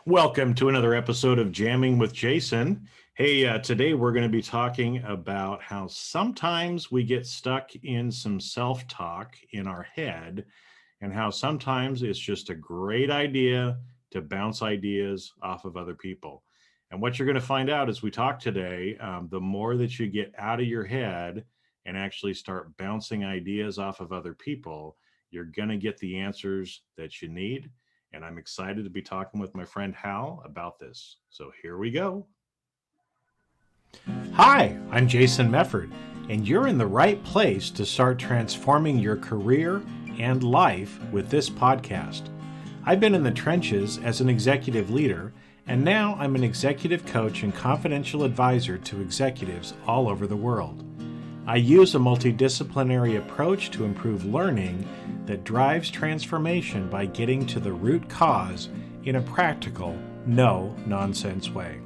Welcome to another episode of Jamming with Jason. Hey, today we're going to be talking about how sometimes we get stuck in some self talk in our head, and how sometimes it's just a great idea to bounce ideas off of other people. And what you're going to find out as we talk today, the more that you get out of your head and actually start bouncing ideas off of other people, you're going to get the answers that you need, and I'm excited to be talking with my friend Hal about this. So here we go. Hi, I'm Jason Mefford, and you're in the right place to start transforming your career and life with this podcast. I've been in the trenches as an executive leader, and now I'm an executive coach and confidential advisor to executives all over the world. I use a multidisciplinary approach to improve learning that drives transformation by getting to the root cause in a practical, no-nonsense way.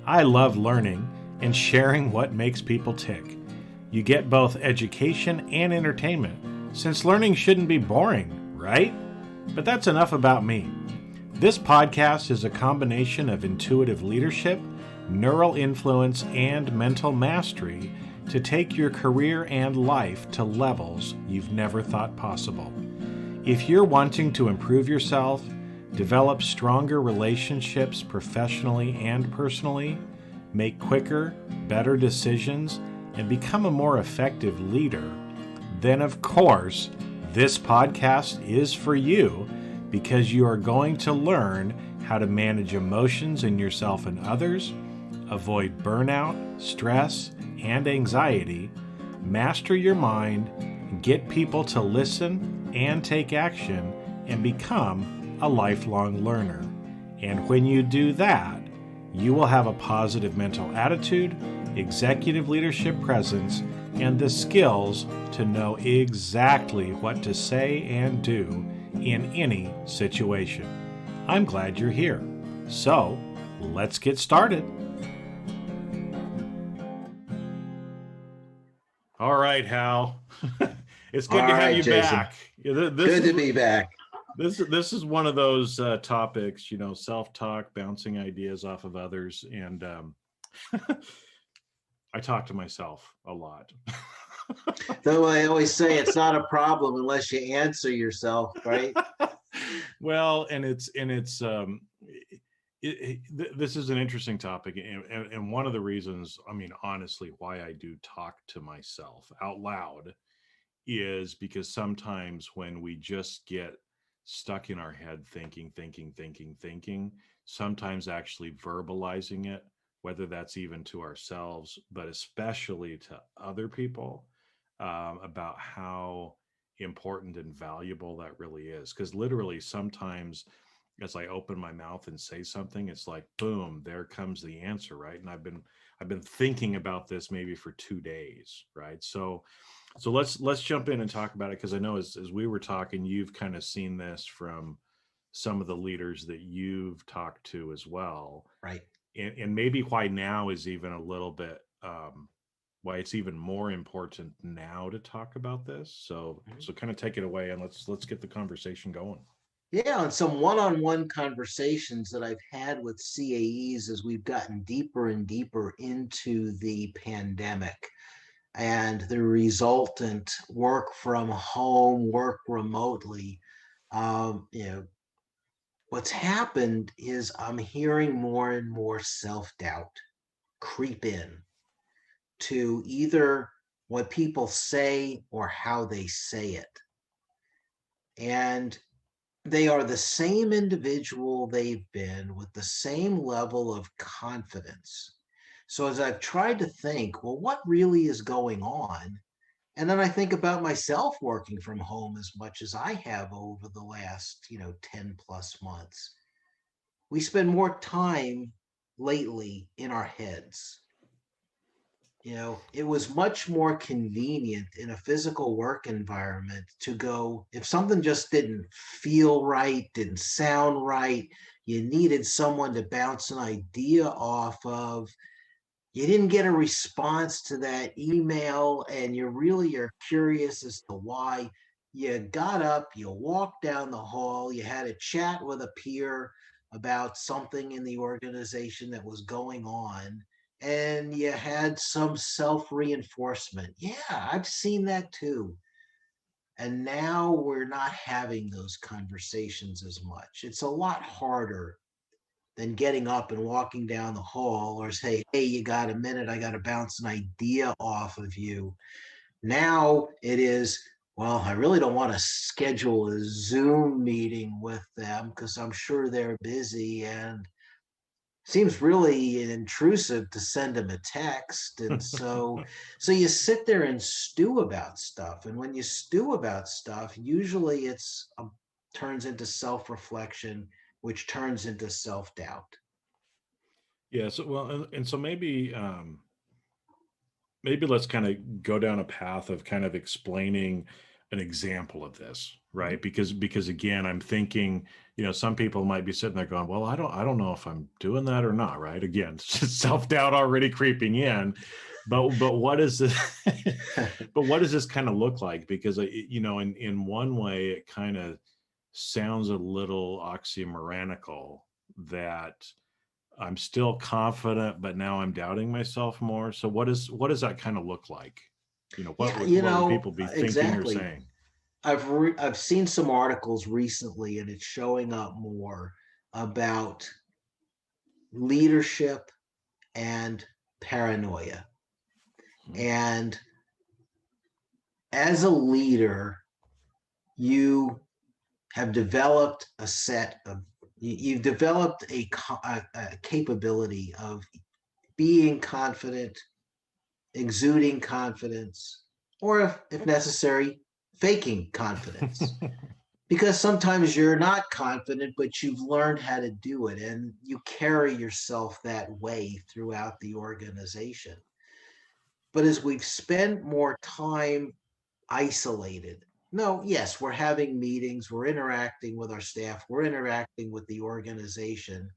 I love learning and sharing what makes people tick. You get both education and entertainment, since learning shouldn't be boring, right? But that's enough about me. This podcast is a combination of intuitive leadership, neural influence, and mental mastery to take your career and life to levels you've never thought possible. If you're wanting to improve yourself, develop stronger relationships professionally and personally, make quicker, better decisions, and become a more effective leader, then of course, this podcast is for you, because you are going to learn how to manage emotions in yourself and others, avoid burnout, stress, and anxiety, master your mind, get people to listen and take action, and become a lifelong learner. And when you do that, you will have a positive mental attitude, executive leadership presence, and the skills to know exactly what to say and do in any situation. I'm glad you're here. So, let's get started. All right, Hal. It's good to have you Jason. back. Good to be back. This is one of those topics, self-talk, bouncing ideas off of others, and I talk to myself a lot. Though I always say it's not a problem unless you answer yourself, right? Well, this is an interesting topic, and one of the reasons, I mean, honestly, why I do talk to myself out loud is because sometimes when we just get stuck in our head thinking, sometimes actually verbalizing it, whether that's even to ourselves, but especially to other people, about how important and valuable that really is. Because literally, sometimes as I open my mouth and say something, it's like, boom, there comes the answer, right? And I've been thinking about this maybe for 2 days, right? So let's jump in and talk about it, because I know as we were talking, you've kind of seen this from some of the leaders that you've talked to as well, Right. and maybe why now is even a little bit, why it's even more important now to talk about this. So kind of take it away, and let's get the conversation going. Yeah, and some one-on-one conversations that I've had with CAEs as we've gotten deeper and deeper into the pandemic and the resultant work from home, work remotely. You know, what's happened is I'm hearing more and more self-doubt creep in to either what people say or how they say it. And they are the same individual they've been with the same level of confidence. So as I've tried to think, well, what really is going on? And then I think about myself working from home as much as I have over the last, 10 plus months. We spend more time lately in our heads. It was much more convenient in a physical work environment to go, if something just didn't feel right, didn't sound right, you needed someone to bounce an idea off of, you didn't get a response to that email, and you really are curious as to why, you got up, you walked down the hall, you had a chat with a peer, about something in the organization that was going on, and you had some self-reinforcement. Yeah, I've seen that too. And now we're not having those conversations as much. It's a lot harder than getting up and walking down the hall or say, hey, you got a minute? I got to bounce an idea off of you. Now it is, well, I really don't want to schedule a Zoom meeting with them because I'm sure they're busy, and seems really intrusive to send them a text. And so you sit there and stew about stuff, and when you stew about stuff, usually it's turns into self-reflection, which turns into self-doubt. Yeah. So, well, and so maybe let's kind of go down a path of kind of explaining an example of this, Mhm. right? Because again, I'm thinking, some people might be sitting there going, well, I don't know if I'm doing that or not, right? Again, self-doubt already creeping in. But what is this but what does this kind of look like? Because in one way it kind of sounds a little oxymoronical that I'm still confident, but now I'm doubting myself more. So what does that kind of look like? What Yeah, would people be thinking or exactly. saying? I've seen some articles recently, and it's showing up more about leadership and paranoia. Mhm. And as a leader, you have developed a set of you've developed a capability of being confident, exuding confidence, or if necessary, faking confidence. Because sometimes you're not confident, but you've learned how to do it, and you carry yourself that way throughout the organization. But as we've spent more time isolated, no, yes, we're having meetings, we're interacting with our staff, we're interacting with the organization,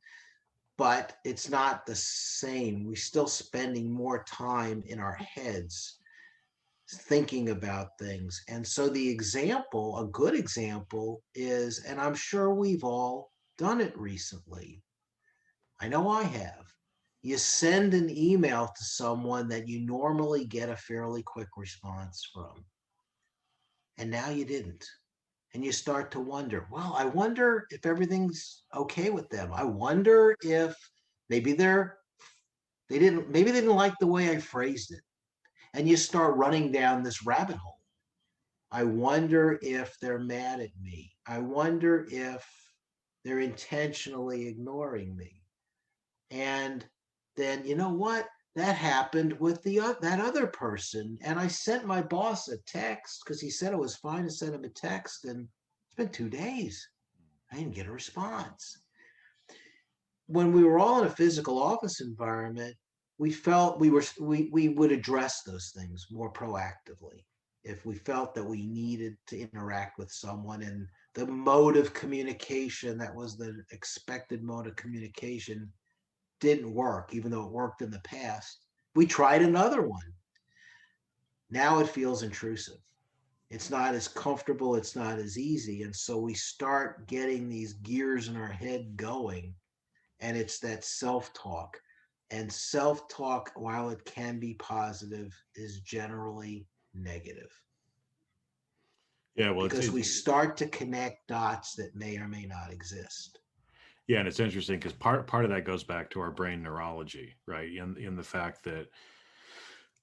but it's not the same. We're still spending more time in our heads thinking about things. And so the example, a good example is, and I'm sure we've all done it recently. I know I have. You send an email to someone that you normally get a fairly quick response from, and now you didn't. And you start to wonder, well, I wonder if everything's okay with them. I wonder if maybe maybe they didn't like the way I phrased it. And you start running down this rabbit hole. I wonder if they're mad at me. I wonder if they're intentionally ignoring me. And then, you know what? That happened with that other person. And I sent my boss a text because he said it was fine to send him a text. And it's been 2 days. I didn't get a response. When we were all in a physical office environment, we felt we would address those things more proactively if we felt that we needed to interact with someone, and the mode of communication that was the expected mode of communication didn't work, even though it worked in the past. We tried another one. Now it feels intrusive. It's not as comfortable, it's not as easy. And so we start getting these gears in our head going, and it's that self-talk. And self-talk, while it can be positive, is generally negative, Yeah, well, because we start to connect dots that may or may not exist. yeah, and it's interesting because part of that goes back to our brain neurology, right? In the fact that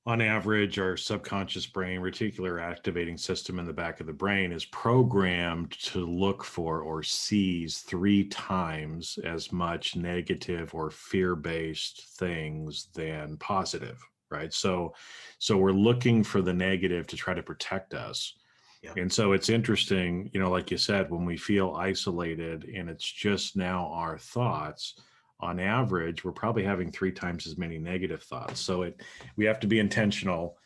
on average, our subconscious brain reticular activating system in the back of the brain is programmed to look for or sees 3 times as much negative or fear-based things than positive, right? So we're looking for the negative to try to protect us. Yeah. And so it's interesting, like you said, when we feel isolated and it's just now our thoughts, on average, we're probably having 3 times as many negative thoughts. So we have to be intentional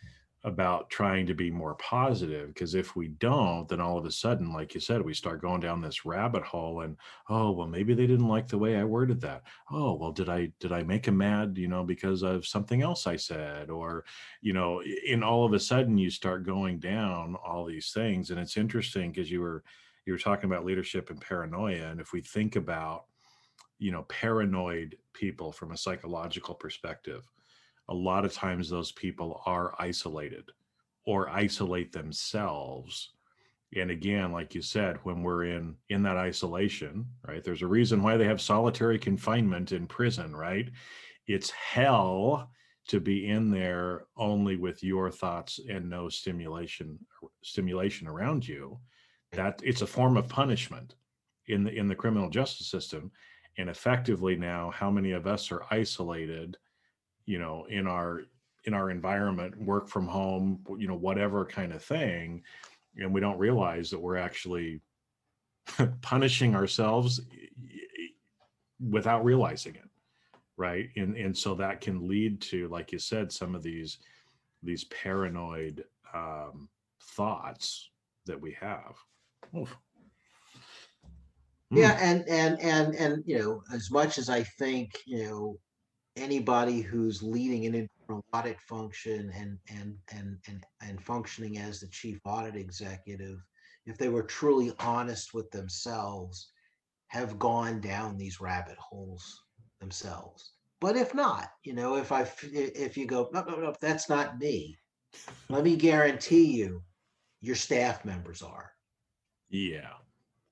about trying to be more positive, because if we don't, then all of a sudden, like you said, we start going down this rabbit hole and, oh, well, maybe they didn't like the way I worded that. Oh, well, did I make them mad, because of something else I said? Or, and all of a sudden you start going down all these things. And it's interesting because you were talking about leadership and paranoia. And if we think about paranoid people from a psychological perspective, a lot of times those people are isolated or isolate themselves. And again, like you said, when we're in that isolation, right, there's a reason why they have solitary confinement in prison, right? It's hell to be in there only with your thoughts and no stimulation around you. That it's a form of punishment in the criminal justice system. And effectively now, how many of us are isolated, in our environment, work from home, whatever kind of thing, and we don't realize that we're actually punishing ourselves without realizing it, right? And so that can lead to, like you said, some of these paranoid thoughts that we have. Oof. Yeah, and as much as I think, anybody who's leading an internal audit function and functioning as the chief audit executive, if they were truly honest with themselves, have gone down these rabbit holes themselves. But if not, if you go, no, that's not me, let me guarantee you, your staff members are. Yeah.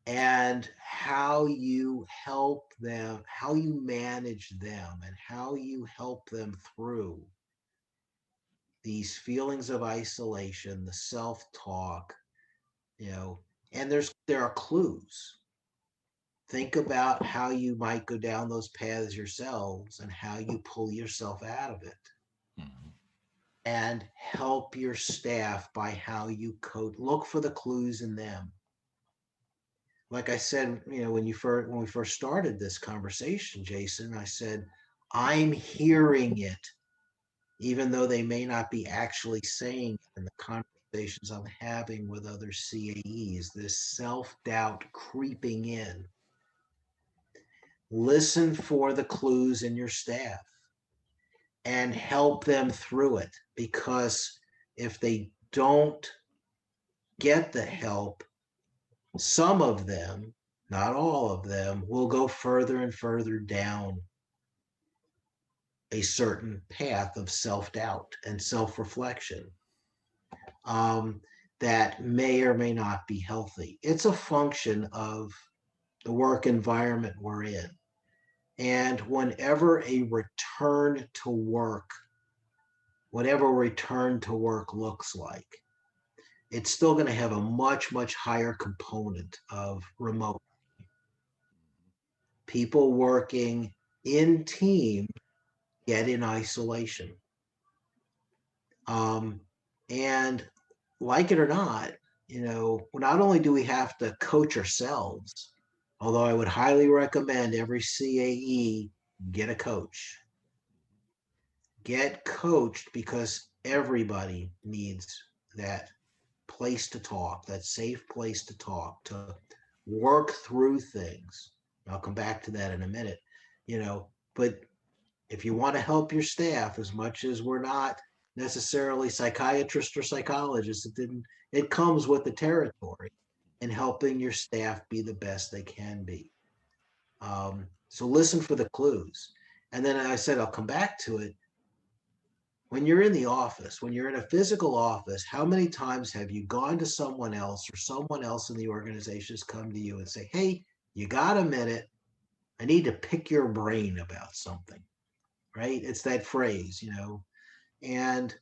And how you help them, how you manage them, and how you help them through these feelings of isolation, the self-talk, and there are clues. Think about how you might go down those paths yourselves and how you pull yourself out of it. Mhm. And help your staff by how you coach. Look for the clues in them. Like I said, when we first started this conversation, Jason, I said, I'm hearing it, even though they may not be actually saying it in the conversations I'm having with other CAEs, this self-doubt creeping in. Listen for the clues in your staff and help them through it, because if they don't get the help, some of them, not all of them, will go further and further down a certain path of self-doubt and self-reflection, that may or may not be healthy. It's a function of the work environment we're in. And whenever a return to work, whatever return to work looks like, it's still going to have a much, much higher component of remote people working in team, yet in isolation. And like it or not, not only do we have to coach ourselves, although I would highly recommend every CAE get a coach. Get coached, because everybody needs that place to talk, that safe place to talk, to work through things. I'll come back to that in a minute, but if you want to help your staff, as much as we're not necessarily psychiatrists or psychologists, it comes with the territory in helping your staff be the best they can be. So listen for the clues. And then I said, I'll come back to it. When you're in the office, when you're in a physical office, how many times have you gone to someone else, or someone else in the organization has come to you and say, hey, you got a minute? I need to pick your brain about something, right? It's that phrase, and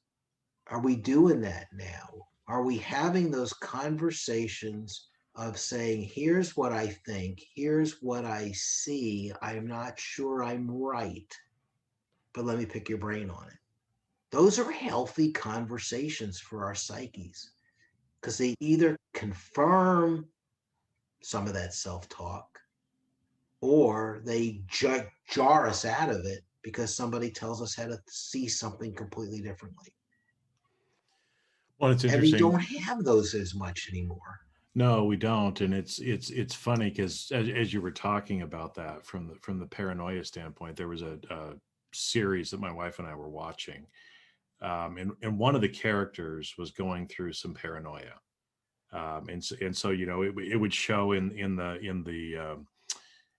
are we doing that now? Are we having those conversations of saying, here's what I think, here's what I see, I'm not sure I'm right, but let me pick your brain on it? Those are healthy conversations for our psyches, because they either confirm some of that self-talk, or they jar us out of it because somebody tells us how to see something completely differently. Well, it's And we interesting. don't have those as much anymore. No, we don't, and it's funny because as you were talking about that from the paranoia standpoint, there was a series that my wife and I were watching, and one of the characters was going through some paranoia, and so it would show in the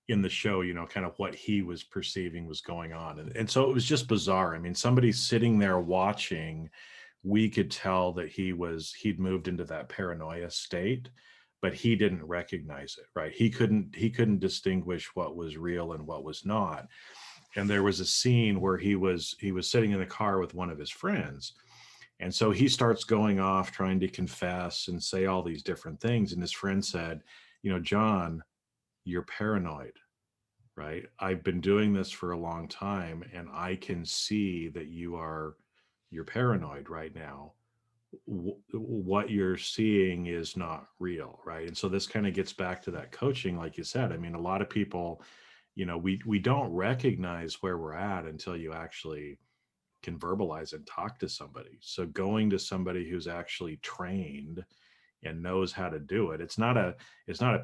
in the show, kind of what he was perceiving was going on. And so it was just bizarre. I mean, somebody sitting there watching, we could tell that he'd moved into that paranoia state, but he didn't recognize it, right? He couldn't distinguish what was real and what was not. And there was a scene where he was sitting in the car with one of his friends. And so he starts going off trying to confess and say all these different things. And his friend said, John, you're paranoid, right? I've been doing this for a long time and I can see that you're paranoid right now. What you're seeing is not real, right? And so this kind of gets back to that coaching, like you said. I mean, a lot of people, we don't recognize where we're at until you actually can verbalize and talk to somebody. So going to somebody who's actually trained and knows how to do it. It's not a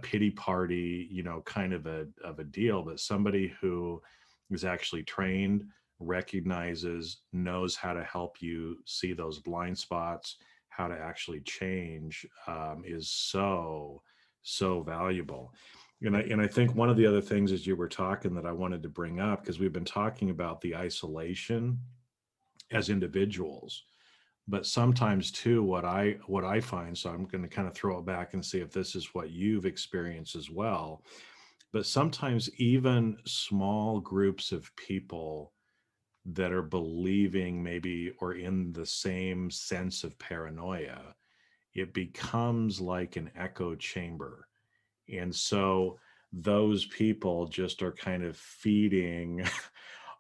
pity party, kind of a deal, but somebody who is actually trained, recognizes, knows how to help you see those blind spots, how to actually change, is so valuable. And I think one of the other things as you were talking that I wanted to bring up, because we've been talking about the isolation as individuals, but sometimes too what I find, so I'm going to kind of throw it back and see if this is what you've experienced as well, but sometimes even small groups of people that are believing maybe or in the same sense of paranoia, it becomes like an echo chamber. And so those people just are kind of feeding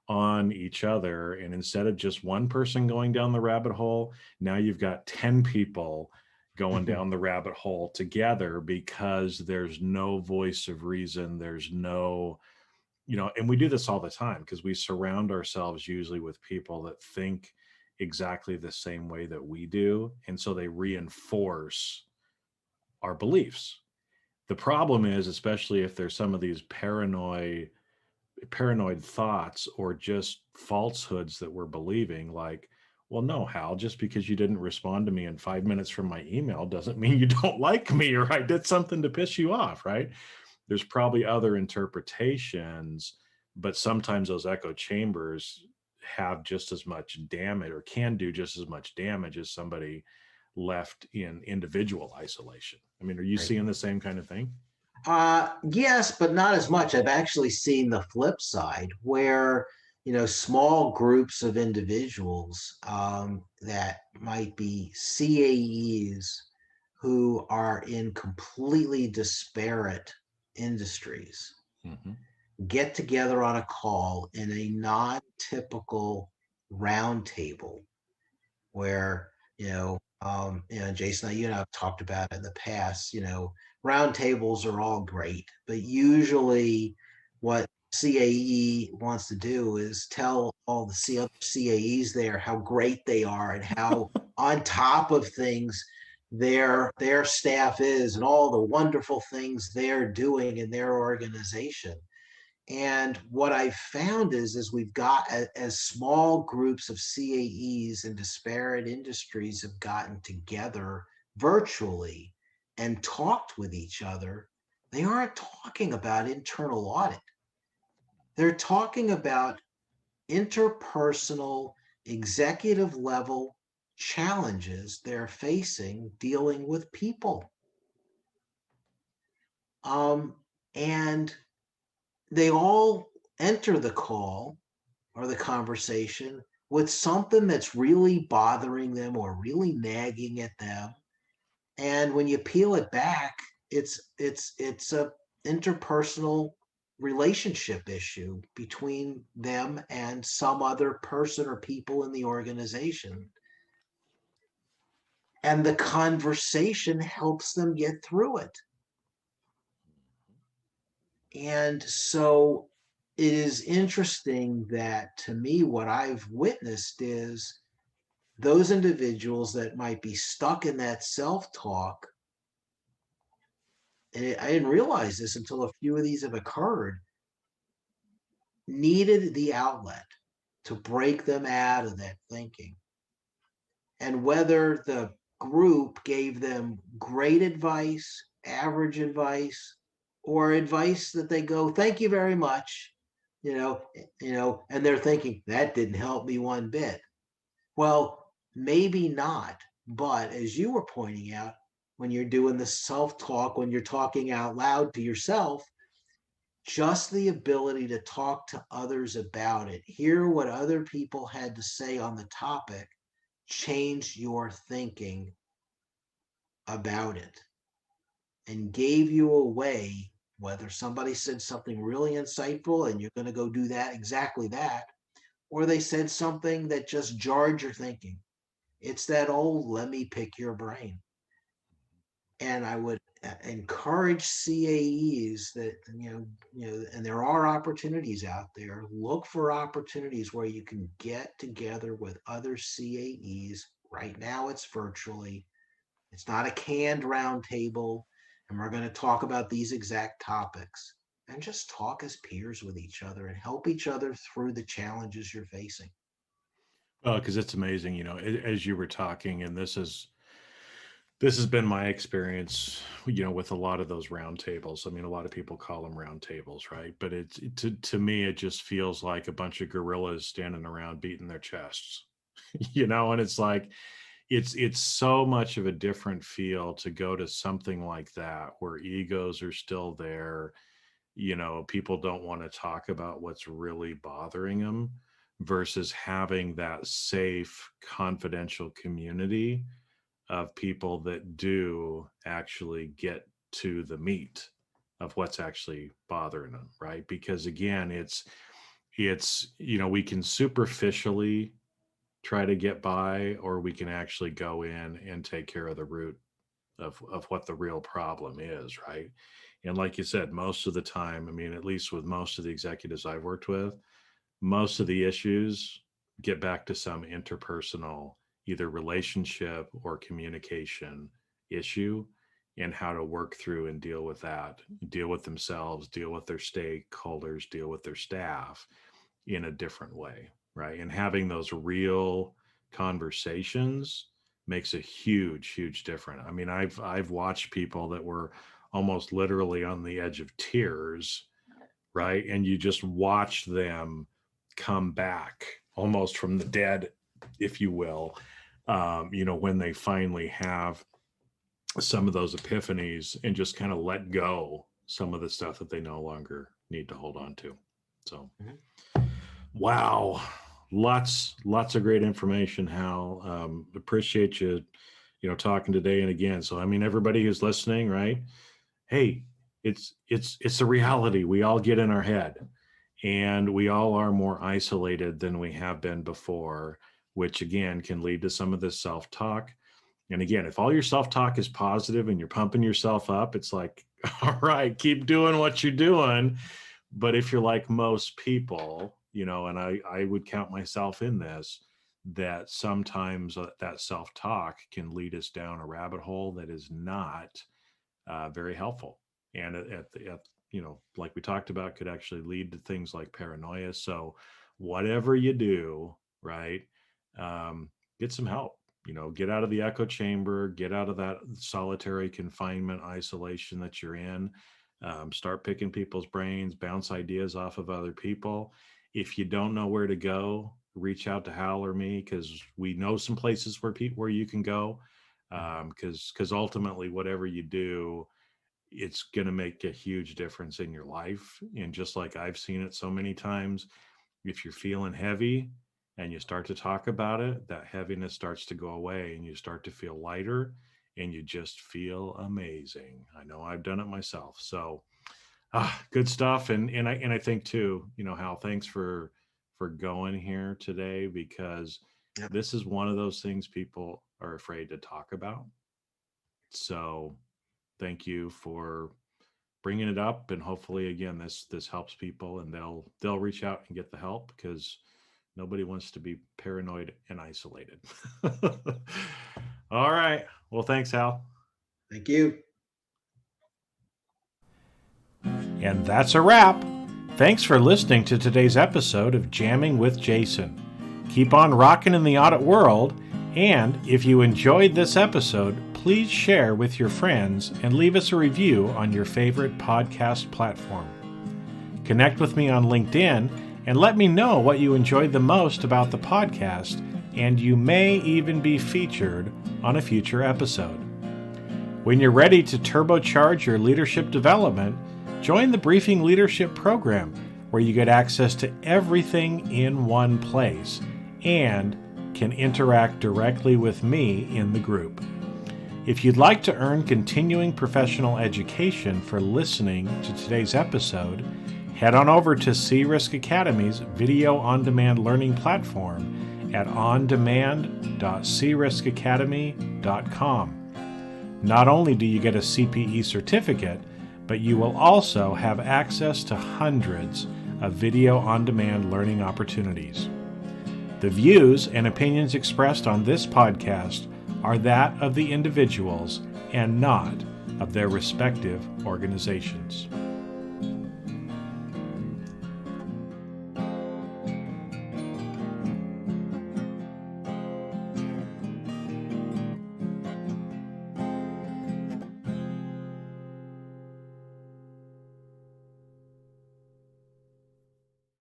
on each other. And instead of just one person going down the rabbit hole, now you've got 10 people going down the rabbit hole together because there's no voice of reason. There's no, and we do this all the time because we surround ourselves usually with people that think exactly the same way that we do. And so they reinforce our beliefs. The problem is, especially if there's some of these paranoid thoughts or just falsehoods that we're believing, like, well, no, Hal, just because you didn't respond to me in 5 minutes from my email doesn't mean you don't like me or I did something to piss you off, right? There's probably other interpretations, but sometimes those echo chambers have just as much damage or can do just as much damage as somebody left in individual isolation. I mean, are you Right. seeing the same kind of thing? Yes, but not as much. I've actually seen the flip side where, small groups of individuals that might be CAEs who are in completely disparate industries Mm-hmm. get together on a call in a non-typical roundtable where Jason, you and I have talked about it in the past. Roundtables are all great, but usually what CAE wants to do is tell all the other CAEs there how great they are and how on top of things their staff is and all the wonderful things they're doing in their organization. And what I found is we've got as small groups of CAEs in disparate industries have gotten together virtually and talked with each other, they aren't talking about internal audit. They're talking about interpersonal, executive level challenges they're facing dealing with people. And they all enter the call or the conversation with something that's really bothering them or really nagging at them. And when you peel it back, it's a interpersonal relationship issue between them and some other person or people in the organization. And the conversation helps them get through it. And so it is interesting that to me, what I've witnessed is those individuals that might be stuck in that self-talk, and I didn't realize this until a few of these have occurred, needed the outlet to break them out of that thinking. And whether the group gave them great advice, average advice, or advice that they go, thank you very much, and they're thinking that didn't help me one bit. Well, maybe not, but as you were pointing out, when you're doing the self-talk, when you're talking out loud to yourself, just the ability to talk to others about it, hear what other people had to say on the topic, changed your thinking about it and gave you a way, whether somebody said something really insightful and you're going to go do that, exactly that, or they said something that just jarred your thinking. It's that old, let me pick your brain. And I would encourage CAEs that, and there are opportunities out there. Look for opportunities where you can get together with other CAEs. Right now, it's virtually. It's not a canned roundtable, and we're going to talk about these exact topics. And just talk as peers with each other and help each other through the challenges you're facing. Well, because it's amazing, as you were talking, and this has been my experience, with a lot of those roundtables. I mean, a lot of people call them roundtables, right? But to me, it just feels like a bunch of gorillas standing around beating their chests, and it's like, it's so much of a different feel to go to something like that where egos are still there. People don't want to talk about what's really bothering them versus having that safe, confidential community of people that do actually get to the meat of what's actually bothering them, right? Because again, it's we can superficially try to get by, or we can actually go in and take care of the root of what the real problem is, right? And like you said, most of the time, I mean, at least with most of the executives I've worked with, most of the issues get back to some interpersonal, either relationship or communication issue, and how to work through and deal with that, deal with themselves, deal with their stakeholders, deal with their staff in a different way, right? And having those real conversations makes a huge difference. I mean, I've watched people that were almost literally on the edge of tears, right? And you just watch them come back almost from the dead, if you will, when they finally have some of those epiphanies and just kind of let go some of the stuff that they no longer need to hold on to. So, wow, lots of great information, Hal. Appreciate you, talking today and again. So, I mean, everybody who's listening, right? Hey, it's a reality. We all get in our head, and we all are more isolated than we have been before, which again can lead to some of this self-talk. And again, if all your self-talk is positive and you're pumping yourself up, it's like, all right, keep doing what you're doing. But if you're like most people, and I would count myself in this, that sometimes that self-talk can lead us down a rabbit hole that is not very helpful. And like we talked about, could actually lead to things like paranoia. So whatever you do, right, get some help. Get out of the echo chamber, get out of that solitary confinement, isolation that you're in. Start picking people's brains, bounce ideas off of other people. If you don't know where to go, reach out to Hal or me, because we know some places where you can go. Because ultimately, whatever you do, it's going to make a huge difference in your life. And just like I've seen it so many times, if you're feeling heavy and you start to talk about it, that heaviness starts to go away and you start to feel lighter and you just feel amazing. I know I've done it myself. So good stuff. And I think too, Hal, thanks for going here today, because Yep. this is one of those things people are afraid to talk about. So thank you for bringing it up, and hopefully again this helps people and they'll reach out and get the help, because nobody wants to be paranoid and isolated. All right, well, thanks, Hal. Thank you. And that's a wrap. Thanks for listening to today's episode of Jamming with Jason. Keep on rocking in the audit world, and if you enjoyed this episode, please share with your friends and leave us a review on your favorite podcast platform. Connect with me on LinkedIn and let me know what you enjoyed the most about the podcast, and you may even be featured on a future episode. When you're ready to turbocharge your leadership development, join the Briefing Leadership Program, where you get access to everything in one place and can interact directly with me in the group. If you'd like to earn continuing professional education for listening to today's episode, head on over to C-Risk Academy's video on-demand learning platform at ondemand.criskacademy.com. Not only do you get a CPE certificate, but you will also have access to hundreds of video on-demand learning opportunities. The views and opinions expressed on this podcast are that of the individuals and not of their respective organizations.